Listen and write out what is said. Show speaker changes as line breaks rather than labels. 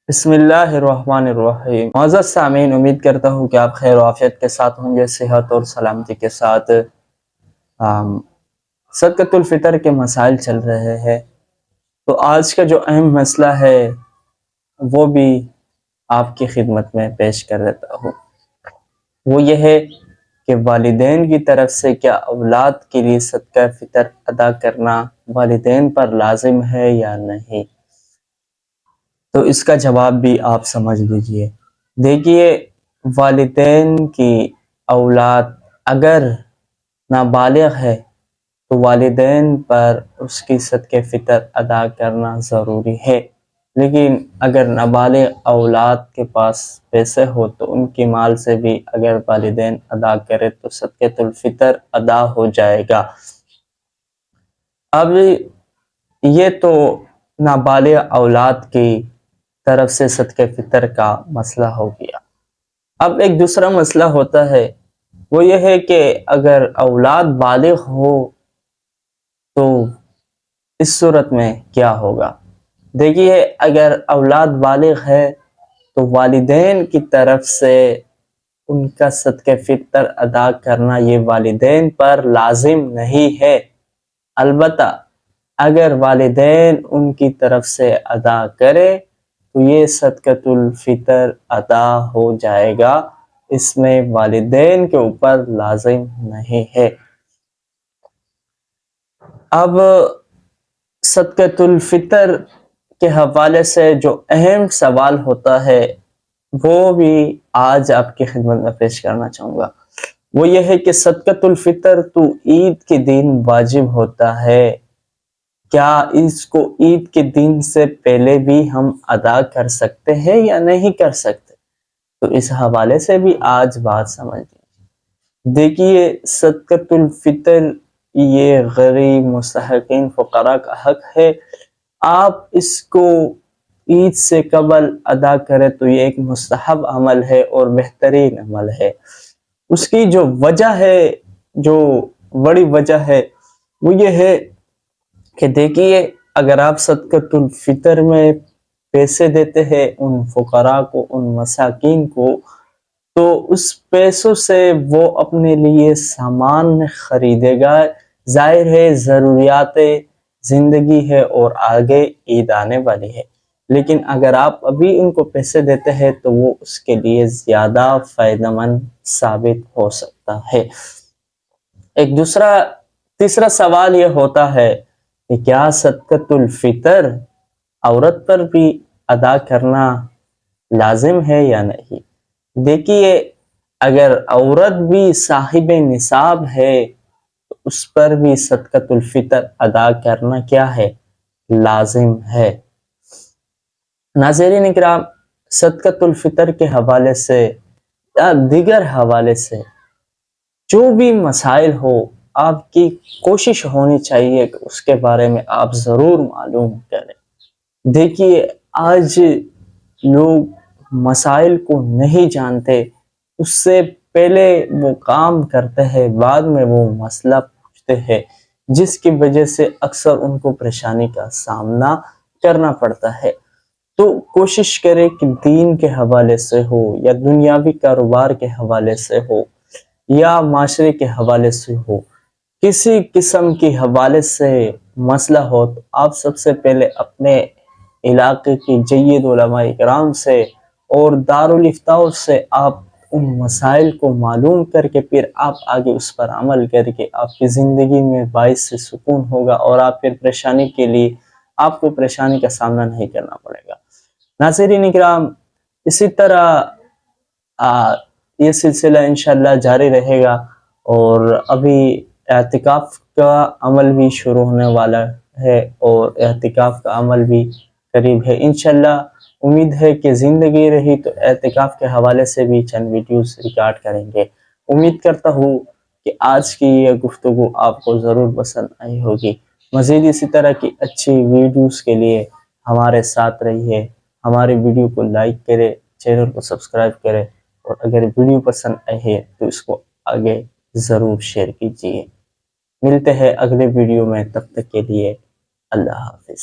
بسم اللہ الرحمن الرحیم۔ معزز سامعین، امید کرتا ہوں کہ آپ خیر و عافیت کے ساتھ ہوں گے، صحت اور سلامتی کے ساتھ۔ صدقۃ الفطر کے مسائل چل رہے ہیں، تو آج کا جو اہم مسئلہ ہے وہ بھی آپ کی خدمت میں پیش کر دیتا ہوں۔ وہ یہ ہے کہ والدین کی طرف سے کیا اولاد کے لیے صدقہ فطر ادا کرنا والدین پر لازم ہے یا نہیں؟ تو اس کا جواب بھی آپ سمجھ لیجئے۔ دیکھیے، والدین کی اولاد اگر نابالغ ہے تو والدین پر اس کی صدقہ فطر ادا کرنا ضروری ہے، لیکن اگر نابالغ اولاد کے پاس پیسے ہو تو ان کی مال سے بھی اگر والدین ادا کرے تو صدقۃ الفطر ادا ہو جائے گا۔ اب یہ تو نابالغ اولاد کی طرف سے صدقہ فطر کا مسئلہ ہو گیا۔ اب ایک دوسرا مسئلہ ہوتا ہے، وہ یہ ہے کہ اگر اولاد بالغ ہو تو اس صورت میں کیا ہوگا؟ دیکھیے، اگر اولاد بالغ ہے تو والدین کی طرف سے ان کا صدقہ فطر ادا کرنا یہ والدین پر لازم نہیں ہے، البتہ اگر والدین ان کی طرف سے ادا کرے تو یہ صدقۃ الفطر ادا ہو جائے گا، اس میں والدین کے اوپر لازم نہیں ہے۔ اب صدقۃ الفطر کے حوالے سے جو اہم سوال ہوتا ہے وہ بھی آج آپ کی خدمت میں پیش کرنا چاہوں گا۔ وہ یہ ہے کہ صدقۃ الفطر تو عید کے دن واجب ہوتا ہے، کیا اس کو عید کے دن سے پہلے بھی ہم ادا کر سکتے ہیں یا نہیں کر سکتے؟ تو اس حوالے سے بھی آج بات سمجھ لیجیے۔ دیکھیے، صدقۃ الفطر یہ غریب مستحقین فقراء کا حق ہے، آپ اس کو عید سے قبل ادا کریں تو یہ ایک مستحب عمل ہے اور بہترین عمل ہے۔ اس کی جو وجہ ہے، جو بڑی وجہ ہے، وہ یہ ہے کہ دیکھیے، اگر آپ صدقۃ الفطر میں پیسے دیتے ہیں ان فقراء کو، ان مساکین کو، تو اس پیسوں سے وہ اپنے لیے سامان خریدے گا، ظاہر ہے ضروریات زندگی ہے اور آگے عید آنے والی ہے، لیکن اگر آپ ابھی ان کو پیسے دیتے ہیں تو وہ اس کے لیے زیادہ فائدہ مند ثابت ہو سکتا ہے۔ ایک تیسرا سوال یہ ہوتا ہے کہ کیا صدقۃ الفطر عورت پر بھی ادا کرنا لازم ہے یا نہیں؟ دیکھیے، اگر عورت بھی صاحب نصاب ہے تو اس پر بھی صدقۃ الفطر ادا کرنا کیا ہے؟ لازم ہے۔ ناظرین اکرام، صدقۃ الفطر کے حوالے سے یا دیگر حوالے سے جو بھی مسائل ہو، آپ کی کوشش ہونی چاہیے کہ اس کے بارے میں آپ ضرور معلوم کریں۔ دیکھیے، آج لوگ مسائل کو نہیں جانتے، اس سے پہلے وہ کام کرتے ہیں، بعد میں وہ مسئلہ پوچھتے ہیں، جس کی وجہ سے اکثر ان کو پریشانی کا سامنا کرنا پڑتا ہے۔ تو کوشش کرے کہ دین کے حوالے سے ہو یا دنیاوی کاروبار کے حوالے سے ہو یا معاشرے کے حوالے سے ہو، کسی قسم کی حوالے سے مسئلہ ہو تو آپ سب سے پہلے اپنے علاقے کی جید علماء اکرام سے اور دارالافتاء سے آپ ان مسائل کو معلوم کر کے پھر آپ آگے اس پر عمل کر کے آپ کی زندگی میں باعث سے سکون ہوگا اور آپ پھر پریشانی کے لیے آپ کو پریشانی کا سامنا نہیں کرنا پڑے گا۔ ناظرین اکرام، اسی طرح یہ سلسلہ انشاءاللہ جاری رہے گا، اور ابھی اعتکاف کا عمل بھی شروع ہونے والا ہے اور اعتکاف کا عمل بھی قریب ہے۔ انشاءاللہ امید ہے کہ زندگی رہی تو اعتکاف کے حوالے سے بھی چند ویڈیوز ریکارڈ کریں گے۔ امید کرتا ہوں کہ آج کی یہ گفتگو آپ کو ضرور پسند آئی ہوگی۔ مزید اسی طرح کی اچھی ویڈیوز کے لیے ہمارے ساتھ رہیے، ہماری ویڈیو کو لائک کرے، چینل کو سبسکرائب کرے، اور اگر ویڈیو پسند آئی ہے تو اس کو آگے ضرور شیئر کیجیے۔ ملتے ہیں اگلے ویڈیو میں، تب تک کے لیے اللہ حافظ۔